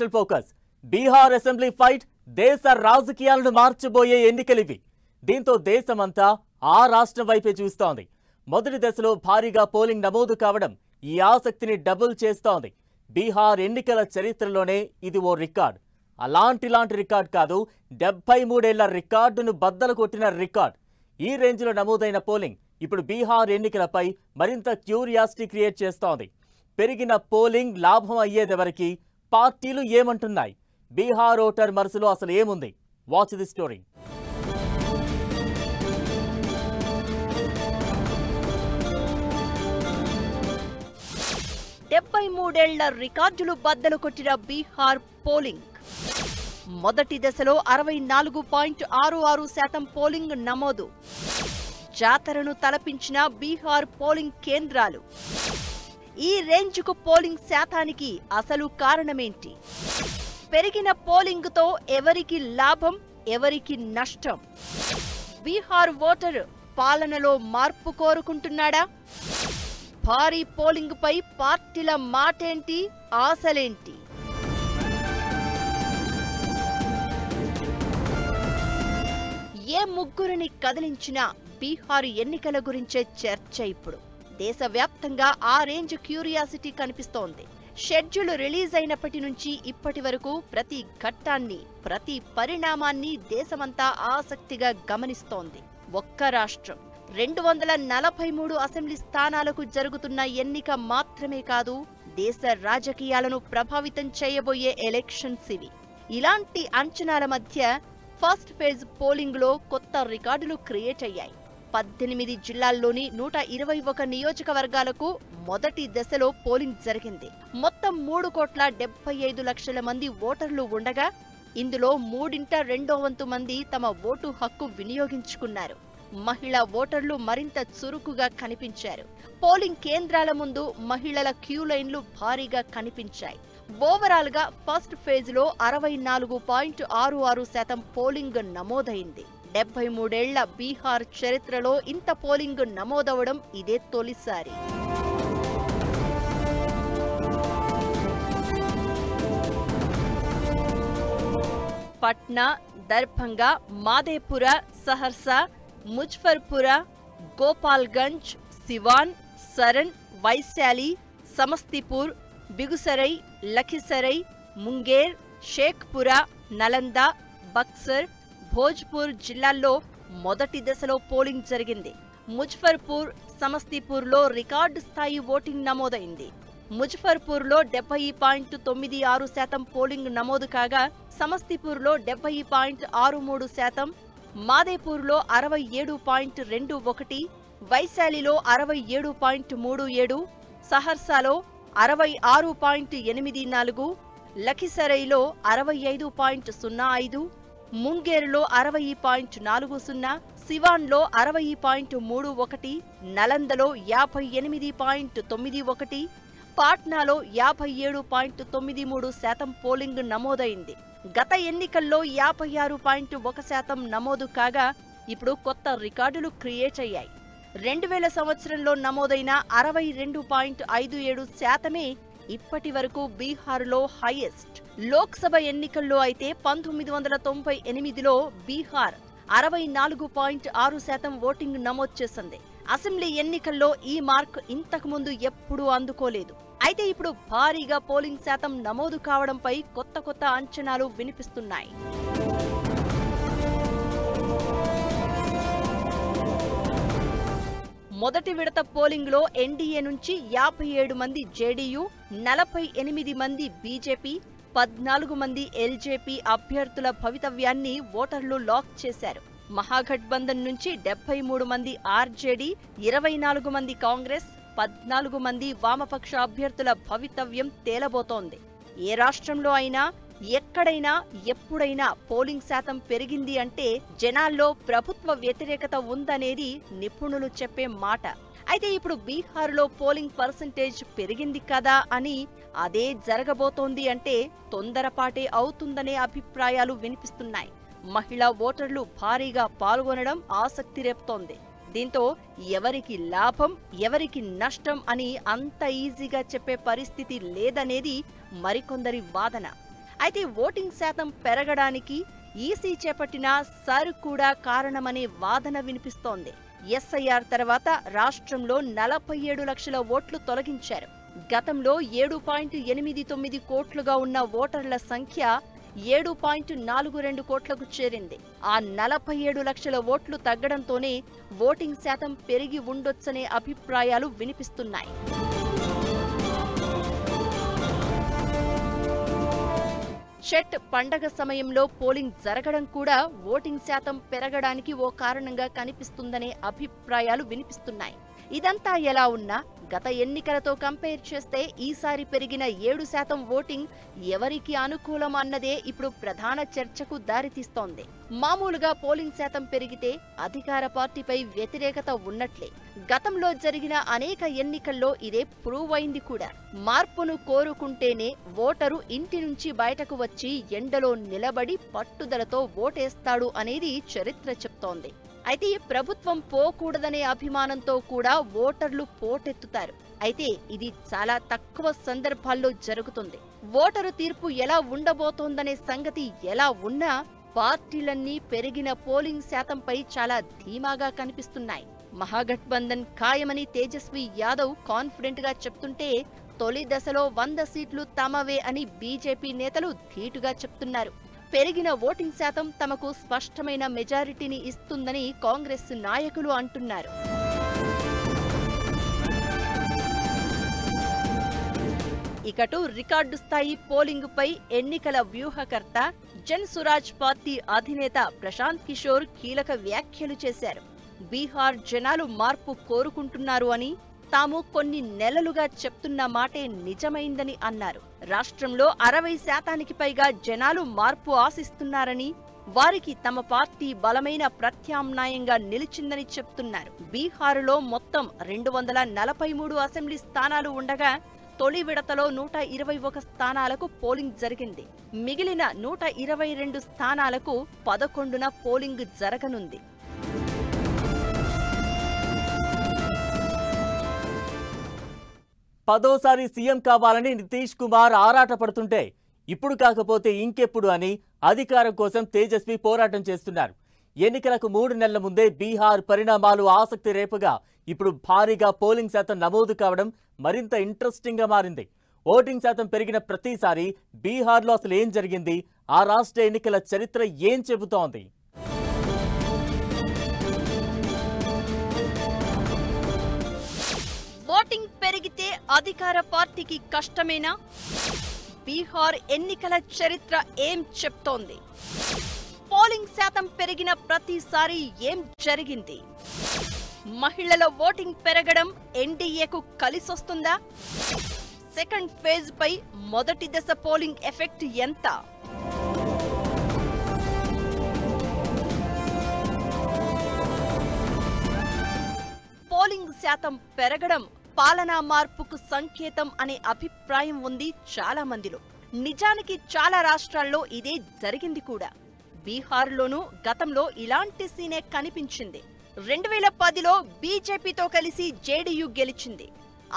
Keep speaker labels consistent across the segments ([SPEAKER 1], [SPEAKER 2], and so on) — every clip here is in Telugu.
[SPEAKER 1] Digital focus. Bihar assembly fight దేశ రాజకీయాలను మార్చబోయే ఎన్నికలివి. దీంతో దేశమంతా ఆ రాష్ట్రం వైపే చూస్తోంది. మొదటి దశలో భారీగా పోలింగ్ నమోదు కావడం ఈ ఆసక్తిని డబుల్ చేస్తోంది. బీహార్ ఎన్నికల చరిత్రలోనే ఇది ఓ రికార్డ్. అలాంటి రికార్డ్ కాదు, 73 ఏళ్ల రికార్డును బద్దలు కొట్టిన రికార్డ్. ఈ రేంజ్లో నమోదైన పోలింగ్ ఇప్పుడు బీహార్ ఎన్నికలపై మరింత క్యూరియాసిటీ క్రియేట్ చేస్తోంది. పెరిగిన పోలింగ్ లాభం అయ్యేదెవరికి? పార్టీలు ఏమంటున్నాయి? బీహార్ ఓటర్ మనసులో అసలు ఏముంది? Watch the story.
[SPEAKER 2] మూడేళ్ల రికార్డులు బద్దలు కొట్టిన బీహార్ పోలింగ్. మొదటి దశలో 64.66% పోలింగ్ నమోదు. జాతరను తలపించిన బీహార్ పోలింగ్ కేంద్రాలు. ఈ రేంజ్కు పోలింగ్ శాతానికి అసలు కారణమేంటి? పెరిగిన పోలింగ్తో ఎవరికి లాభం, ఎవరికి నష్టం? బీహార్ ఓటర్ పాలనలో మార్పు కోరుకుంటున్నాడా? భారీ పోలింగ్ పై పార్టీల మాటేంటి, ఆశలేంటి? ఏ ముగ్గురిని కదిలించినా బీహార్ ఎన్నికల గురించే చర్చ. ఇప్పుడు దేశవ్యాప్తంగా ఆ రేంజ్ క్యూరియాసిటీ కనిపిస్తోంది. షెడ్యూల్ రిలీజ్ అయినప్పటి నుంచి ఇప్పటి వరకు ప్రతి ఘట్టాన్ని, ప్రతి పరిణామాన్ని దేశమంతా ఆసక్తిగా గమనిస్తోంది. ఒక్క రాష్ట్రం 243 అసెంబ్లీ స్థానాలకు జరుగుతున్న ఎన్నిక మాత్రమే కాదు, దేశ రాజకీయాలను ప్రభావితం చేయబోయే ఎలక్షన్స్ ఇవి. ఇలాంటి అంచనాల మధ్య ఫస్ట్ ఫేజ్ పోలింగ్ లో కొత్త రికార్డులు క్రియేట్ అయ్యాయి. 18 జిల్లాల్లోని 121 నియోజకవర్గాలకు మొదటి దశలో పోలింగ్ జరిగింది. మొత్తం 3,75,00,000 మంది ఓటర్లు ఉండగా ఇందులో 2/3 మంది తమ ఓటు హక్కు వినియోగించుకున్నారు. మహిళా ఓటర్లు మరింత చురుకుగా కనిపించారు. పోలింగ్ కేంద్రాల ముందు మహిళల క్యూ లైన్లు భారీగా కనిపించాయి. ఓవరాల్ గా ఫస్ట్ ఫేజ్ లో 64.66% పోలింగ్ నమోదైంది. 73 ఏళ్ల బీహార్ చరిత్రలో ఇంత పోలింగ్ నమోదవడం ఇదే తొలిసారి. పట్నా, దర్భంగా, మాదేపుర, సహర్సా, ముజఫర్పుర, గోపాల్గంజ్, సివాన్, సరన్, వైశాలి, సమస్తీపూర్, బిగుసరై, లఖిసరై, ముంగేర్, షేఖ్పురా, నలంద, బక్సర్, భోజ్పూర్ జిల్లాల్లో మొదటి దశలో పోలింగ్ జరిగింది. ముజఫర్పూర్, సమస్తీపూర్లో రికార్డు స్థాయి ఓటింగ్ నమోదైంది. ముజఫర్పూర్లో 70.96% పోలింగ్ నమోదు కాగా సమస్తీపూర్లో 70.63%, మాదేపూర్లో 67.21%, వైశాలిలో 67.37%, సహర్సాలో 66.84%, లఖిసరైలో 65.05%, ముంగేరులో 60.40%, సివాన్లో 60.31%, నలందలో 58.91%, పాట్నాలో 57.93% పోలింగ్ నమోదైంది. గత ఎన్నికల్లో 56.1% నమోదు కాగా ఇప్పుడు కొత్త రికార్డులు క్రియేట్ అయ్యాయి. 2000 సంవత్సరంలో నమోదైన 62.57% ఇప్పటి వరకు బీహార్లో హైయెస్ట్. లోక్సభ ఎన్నికల్లో అయితే 1998లో బీహార్ 64.6% ఓటింగ్ నమోదు చేసింది. అసెంబ్లీ ఎన్నికల్లో ఈ మార్క్ ఇంతకుముందు ఎప్పుడూ అందుకోలేదు. అయితే ఇప్పుడు భారీగా పోలింగ్ శాతం నమోదు కావడంపై కొత్త అంచనాలు వినిపిస్తున్నాయి. మొదటి విడత పోలింగ్ లో ఎన్డీఏ నుంచి 57 మంది జేడీయూ, 48 మంది బీజేపీ, 14 మంది ఎల్జేపీ అభ్యర్థుల భవితవ్యాన్ని ఓటర్లు లాక్ చేశారు. మహాగఠబంధన్ నుంచి 73 మంది ఆర్జేడీ, 24 మంది కాంగ్రెస్, 14 మంది వామపక్ష అభ్యర్థుల భవితవ్యం తేలబోతోంది. ఏ రాష్ట్రంలో అయినా, ఎక్కడైనా, ఎప్పుడైనా పోలింగ్ శాతం పెరిగింది అంటే జనాల్లో ప్రభుత్వ వ్యతిరేకత ఉందనేది నిపుణులు చెప్పే మాట. అయితే ఇప్పుడు బీహార్లో పోలింగ్ పర్సెంటేజ్ పెరిగింది కదా అని అదే జరగబోతోంది అంటే తొందరపాటే అవుతుందనే అభిప్రాయాలు వినిపిస్తున్నాయి. మహిళా ఓటర్లు భారీగా పాల్గొనడం ఆసక్తి రేపుతోంది. దీంతో ఎవరికి లాభం, ఎవరికి నష్టం అని అంత ఈజీగా చెప్పే పరిస్థితి లేదనేది మరికొందరి వాదన. అయితే ఓటింగ్ శాతం పెరగడానికి ఈసీ చేపట్టిన సర్ కూడా కారణమనే వాదన వినిపిస్తోంది. ఎస్ఐఆర్ తర్వాత రాష్ట్రంలో 47 లక్షల ఓట్లు తొలగించారు. గతంలో 7.89 కోట్లుగా ఉన్న ఓటర్ల సంఖ్య 7.42 కోట్లకు చేరింది. ఆ 47 లక్షల ఓట్లు తగ్గడంతోనే ఓటింగ్ శాతం పెరిగి ఉండొచ్చనే అభిప్రాయాలు వినిపిస్తున్నాయి. ఛట్ పండగ సమయంలో పోలింగ్ జరగడం కూడా ఓటింగ్ శాతం పెరగడానికి ఓ కారణంగా కనిపిస్తుందనే అభిప్రాయాలు వినిపిస్తున్నాయి. ఇదంతా ఎలా ఉన్నా గత ఎన్నికలతో కంపేర్ చేస్తే ఈసారి పెరిగిన 7% ఓటింగ్ ఎవరికి అనుకూలం అన్నదే ఇప్పుడు ప్రధాన చర్చకు దారితీస్తోంది. మామూలుగా పోలింగ్ శాతం పెరిగితే అధికార పార్టీపై వ్యతిరేకత ఉన్నట్లే. గతంలో జరిగిన అనేక ఎన్నికల్లో ఇదే ప్రూవ్ అయింది కూడా. మార్పును కోరుకుంటేనే ఓటరు ఇంటి నుంచి బయటకు వచ్చి ఎండలో నిలబడి పట్టుదలతో ఓటేస్తాడు అనేది చరిత్ర చెప్తోంది. అయితే ప్రభుత్వం పోకూడదనే అభిమానంతో కూడా ఓటర్లు పోటెత్తుతారు. అయితే ఇది చాలా తక్కువ సందర్భాల్లో జరుగుతుంది. ఓటరు తీర్పు ఎలా ఉండబోతోందనే సంగతి ఎలా ఉన్నా పార్టీలన్నీ పెరిగిన పోలింగ్ శాతంపై చాలా ధీమాగా కనిపిస్తున్నాయి. మహాగఠబంధన్ ఖాయమని తేజస్వి యాదవ్ కాన్ఫిడెంట్ గా చెప్తుంటే తొలి దశలో 100 సీట్లు తమవే అని బీజేపీ నేతలు ధీటుగా చెప్తున్నారు. పెరిగిన ఓటింగ్ శాతం తమకు స్పష్టమైన మెజారిటీని ఇస్తుందని కాంగ్రెస్ నాయకులు అంటున్నారు. ఇకటు రికార్డు స్థాయి పోలింగుపై ఎన్నికల వ్యూహకర్త జన్ సురాజ్ పార్టీ అధినేత ప్రశాంత్ కిషోర్ కీలక వ్యాఖ్యలు చేశారు. బీహార్ జనాలు మార్పు కోరుకుంటున్నారు అని, తాము కొన్ని నెలలుగా చెప్తున్న మాటే నిజమైందని అన్నారు. రాష్ట్రంలో 60% పైగా జనాలు మార్పు ఆశిస్తున్నారని, వారికి తమ పార్టీ బలమైన ప్రత్యామ్నాయంగా నిలిచిందని చెప్తున్నారు. బీహారులో మొత్తం 243 అసెంబ్లీ స్థానాలు ఉండగా తొలి విడతలో 121 స్థానాలకు పోలింగ్ జరిగింది. మిగిలిన 122 స్థానాలకు 11న పోలింగ్ జరగనుంది.
[SPEAKER 1] పదోసారి సీఎం కావాలని నితీష్ కుమార్ ఆరాటపడుతుంటే ఇప్పుడు కాకపోతే ఇంకెప్పుడు అని అధికారం కోసం తేజస్వి పోరాటం చేస్తున్నారు. ఎన్నికలకు 3 నెలల ముందే బీహార్ పరిణామాలు ఆసక్తి రేపగా ఇప్పుడు భారీగా పోలింగ్ శాతం నమోదు కావడం మరింత ఇంట్రెస్టింగ్ గా మారింది. ఓటింగ్ శాతం పెరిగిన ప్రతిసారి బీహార్లో అసలు ఏం జరిగింది, ఆ రాష్ట్ర ఎన్నికల చరిత్ర ఏం చెబుతోంది?
[SPEAKER 2] ఓటింగ్ పెరిగితే అధికార పార్టీకి కష్టమేనా? బీహార్ ఎన్నికల చరిత్ర ఏం చెప్తోంది? పోలింగ్ శాతం పెరిగిన ప్రతిసారి ఏం జరిగింది? మహిళల ఓటింగ్ పెరగడం ఎన్డీఏకు కలిసొస్తుందా? సెకండ్ ఫేజ్ పై మొదటి దశ పోలింగ్ ఎఫెక్ట్ ఎంత? పోలింగ్ శాతం పెరగడం పాలనా మార్పుకు సంకేతం అనే అభిప్రాయం ఉంది చాలా మందిలో. నిజానికి చాలా రాష్ట్రాల్లో ఇదే జరిగింది కూడా. బీహార్లోనూ గతంలో ఇలాంటి సీనే కనిపించింది. 2010లో బీజేపీతో కలిసి జేడీయూ గెలిచింది.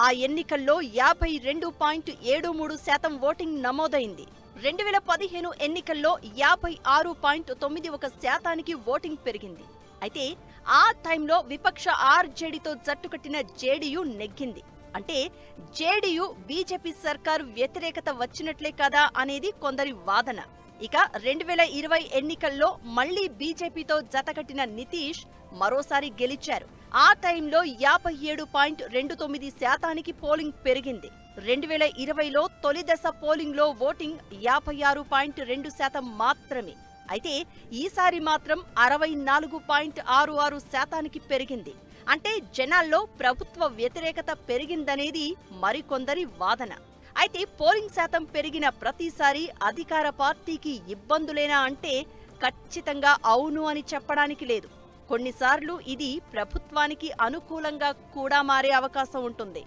[SPEAKER 2] ఆ ఎన్నికల్లో 52.73% ఓటింగ్ నమోదైంది. 2015 ఎన్నికల్లో 56.91% ఓటింగ్ పెరిగింది. అయితే ఆ టైంలో విపక్ష ఆర్జేడీతో జట్టుకట్టిన జేడీయూ నెగ్గింది. అంటే జేడీయూ బీజేపీ సర్కారు వ్యతిరేకత వచ్చినట్లే కదా అనేది కొందరి వాదన. ఇక 2020 ఎన్నికల్లో మళ్లీ బీజేపీతో జతకట్టిన నితీష్ మరోసారి గెలిచారు. ఆ టైంలో 57.29% పోలింగ్ పెరిగింది. 2020లో తొలి దశ పోలింగ్లో ఓటింగ్ 56.2% మాత్రమే. అయితే ఈసారి మాత్రం 64.66% పెరిగింది. అంటే జనాల్లో ప్రభుత్వ వ్యతిరేకత పెరిగిందనేది మరికొందరి వాదన. అయితే పోలింగ్ శాతం పెరిగిన ప్రతిసారి అధికార పార్టీకి ఇబ్బందులేనా అంటే ఖచ్చితంగా అవును అని చెప్పడానికి లేదు. కొన్నిసార్లు ఇది ప్రభుత్వానికి అనుకూలంగా కూడా మారే అవకాశం ఉంటుంది.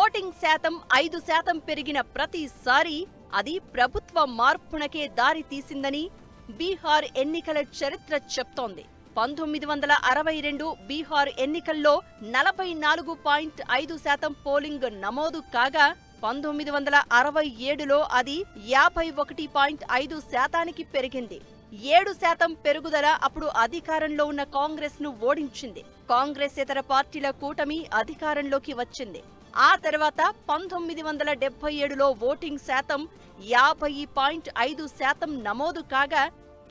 [SPEAKER 2] ఓటింగ్ శాతం 5% పెరిగిన ప్రతిసారి అది ప్రభుత్వ మార్పునకే దారి తీసిందని బీహార్ ఎన్నికల చరిత్ర చెప్తోంది. 1962 బీహార్ ఎన్నికల్లో 44.5% పోలింగ్ నమోదు కాగా 1967లో అది 51.5%కి పెరిగింది. 7% పెరుగుదల అప్పుడు అధికారంలో ఉన్న కాంగ్రెస్ ను ఓడించింది. కాంగ్రెసేతర పార్టీల కూటమి అధికారంలోకి వచ్చింది. ఆ తర్వాత 1977లో ఓటింగ్ శాతం 50.5% నమోదు కాగా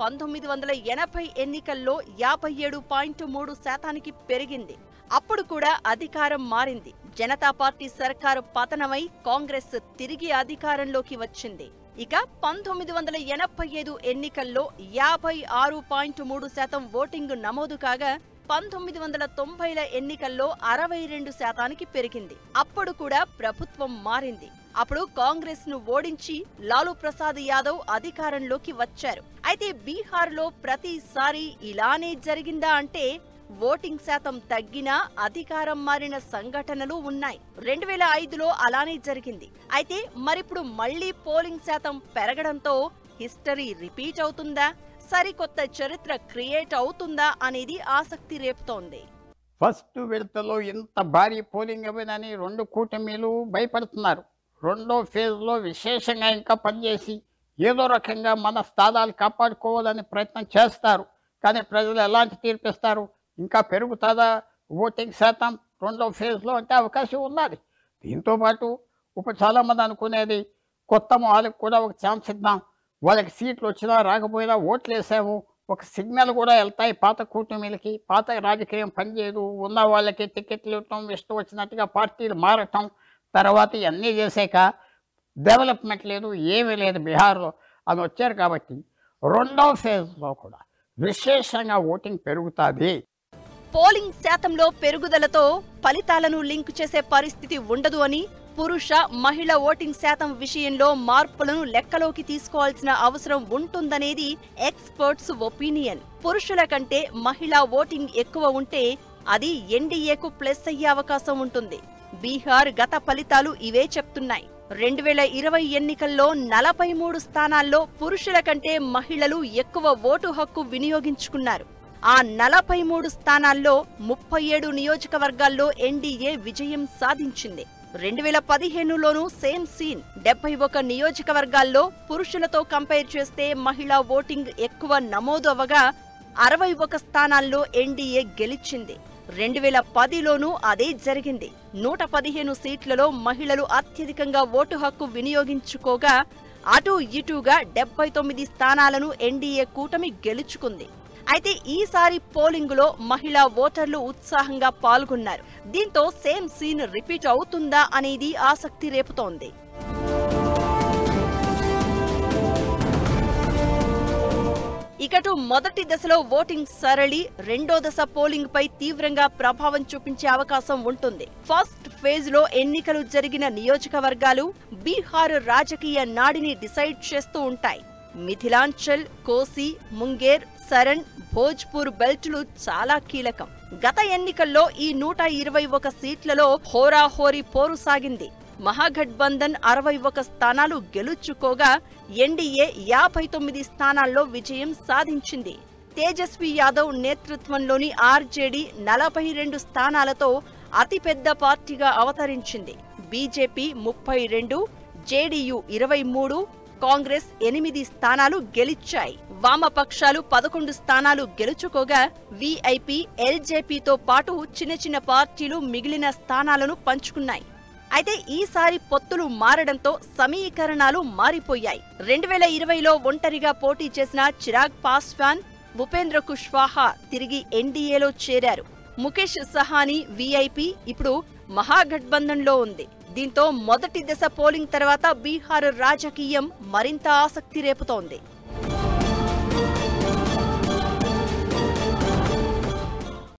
[SPEAKER 2] 1980 ఎన్నికల్లో 57.3%కి పెరిగింది. అప్పుడు కూడా అధికారం మారింది. జనతా పార్టీ సర్కారు పతనమై కాంగ్రెస్ తిరిగి అధికారంలోకి వచ్చింది. ఇక 1985 ఎన్నికల్లో 56.3% ఓటింగ్ నమోదు కాగా 1990ల ఎన్నికల్లో 62%కి పెరిగింది. అప్పుడు కూడా ప్రభుత్వం మారింది. అప్పుడు కాంగ్రెస్ ను ఓడించి లాలూ ప్రసాద్ యాదవ్ అధికారంలోకి వచ్చారు. అయితే బీహార్లో ప్రతిసారి ఇలానే జరిగిందా అంటే ఓటింగ్ శాతం తగ్గినా అధికారం మారిన సంఘటనలు ఉన్నాయి. 2005లో అలానే జరిగింది. అయితే మరిప్పుడు మళ్లీ పోలింగ్ శాతం పెరగడంతో హిస్టరీ రిపీట్ అవుతుందా, సరికొత్త చరిత్ర క్రియేట్ అవుతుందా అనేది ఆసక్తి రేపుతోంది.
[SPEAKER 3] ఫస్ట్ విడతలో ఇంత భారీ పోలింగ్ అవ్వదని రెండు కూటమిలు భయపడుతున్నారు. రెండో ఫేజ్లో విశేషంగా ఇంకా పనిచేసి ఏదో రకంగా మన స్థానాలు కాపాడుకోవాలని ప్రయత్నం చేస్తారు. కానీ ప్రజలు ఎలాంటి తీర్పిస్తారు, ఇంకా పెరుగుతుందా ఓటింగ్ శాతం రెండో ఫేజ్లో అంటే అవకాశం ఉన్నది. దీంతోపాటు ఇప్పుడు చాలామంది అనుకునేది కొత్త వాళ్ళకి కూడా ఒక ఛాన్స్ ఇద్దాం, వాళ్ళకి సీట్లు వచ్చినా రాకపోయినా ఓట్లు వేసాము, ఒక సిగ్నల్ కూడా వెళ్తాయి పాత కూటమిలకి. పాత రాజకీయం పనిచేయదు, ఉన్న వాళ్ళకి టికెట్లు ఇవ్వటం, ఇష్టం వచ్చినట్టుగా పార్టీలు మారటం, తర్వాత ఇవన్నీ చేసాక డెవలప్మెంట్ లేదు, ఏమీ లేదు బీహార్లో అని వచ్చారు. కాబట్టి రెండో ఫేజ్లో కూడా విశేషంగా ఓటింగ్ పెరుగుతుంది.
[SPEAKER 2] పోలింగ్ శాతంలో పెరుగుదలతో ఫలితాలను లింక్ చేసే పరిస్థితి ఉండదు అని, పురుష మహిళ ఓటింగ్ శాతం విషయంలో మార్పులను లెక్కలోకి తీసుకోవాల్సిన అవసరం ఉంటుందనేది ఎక్స్పర్ట్స్ ఒపీనియన్. పురుషుల కంటే మహిళా ఓటింగ్ ఎక్కువ ఉంటే అది ఎన్డీఏకు ప్లస్ అయ్యే అవకాశం ఉంటుంది. బీహార్ గత ఫలితాలు ఇవే చెప్తున్నాయి. 2020 ఎన్నికల్లో 43 స్థానాల్లో పురుషుల కంటే మహిళలు ఎక్కువ ఓటు హక్కు వినియోగించుకున్నారు. ఆ 43 స్థానాల్లో 37 నియోజకవర్గాల్లో ఎన్డీఏ విజయం సాధించింది. 2015లోనూ సేమ్ సీన్. 71 నియోజకవర్గాల్లో పురుషులతో కంపేర్ చేస్తే మహిళా ఓటింగ్ ఎక్కువ నమోదు అవ్వగా 61 స్థానాల్లో ఎన్డీఏ గెలిచింది. 2010లోనూ అదే జరిగింది. 115 సీట్లలో మహిళలు అత్యధికంగా ఓటు హక్కు వినియోగించుకోగా అటు ఇటుగా 79 స్థానాలను ఎన్డీఏ కూటమి గెలుచుకుంది. అయితే ఈసారి పోలింగులో మహిళా ఓటర్లు ఉత్సాహంగా పాల్గొన్నారు. దీంతో సేమ్ సీన్ రిపీట్ అవుతుందా అనేది ఆసక్తి రేపుతోంది. ఇకటు మొదటి దశలో ఓటింగ్ సరళి రెండో దశ పోలింగ్ పై తీవ్రంగా ప్రభావం చూపించే అవకాశం ఉంటుంది. ఫస్ట్ ఫేజ్ లో ఎన్నికలు జరిగిన నియోజకవర్గాలు బీహార్ రాజకీయ నాడిని డిసైడ్ చేస్తూ ఉంటాయి. మిథిలాంచల్, కోసి, ముంగేర్, సరణ్, భోజ్పూర్ బెల్టులు చాలా కీలకం. గత ఎన్నికల్లో ఈ 121 సీట్లలో హోరాహోరీ పోరు సాగింది. మహాగఠబంధన్ 61 స్థానాలు గెలుచుకోగా ఎన్డీఏ 59 స్థానాల్లో విజయం సాధించింది. తేజస్వి యాదవ్ నేతృత్వంలోని ఆర్జేడీ 42 స్థానాలతో అతిపెద్ద పార్టీగా అవతరించింది. బీజేపీ 32, జేడీయూ 23, కాంగ్రెస్ 8 స్థానాలు గెలిచాయి. వామపక్షాలు 11 స్థానాలు గెలుచుకోగా వీఐపీ, ఎల్జేపీతో పాటు చిన్న పార్టీలు మిగిలిన స్థానాలను పంచుకున్నాయి. అయితే ఈసారి పొత్తులు మారడంతో సమీకరణాలు మారిపోయాయి. 2020లో ఒంటరిగా పోటీ చేసిన చిరాగ్ పాస్వాన్, భూపేంద్ర కుష్వాహా తిరిగి ఎన్డీఏలో చేరారు. ముఖేష్ సహానీ వీఐపీ ఇప్పుడు మహాగఠబంధన్లో ఉంది. దీంతో మొదటి దశ పోలింగ్ తర్వాత బీహార్ రాజకీయం మరింత ఆసక్తి రేపుతోంది.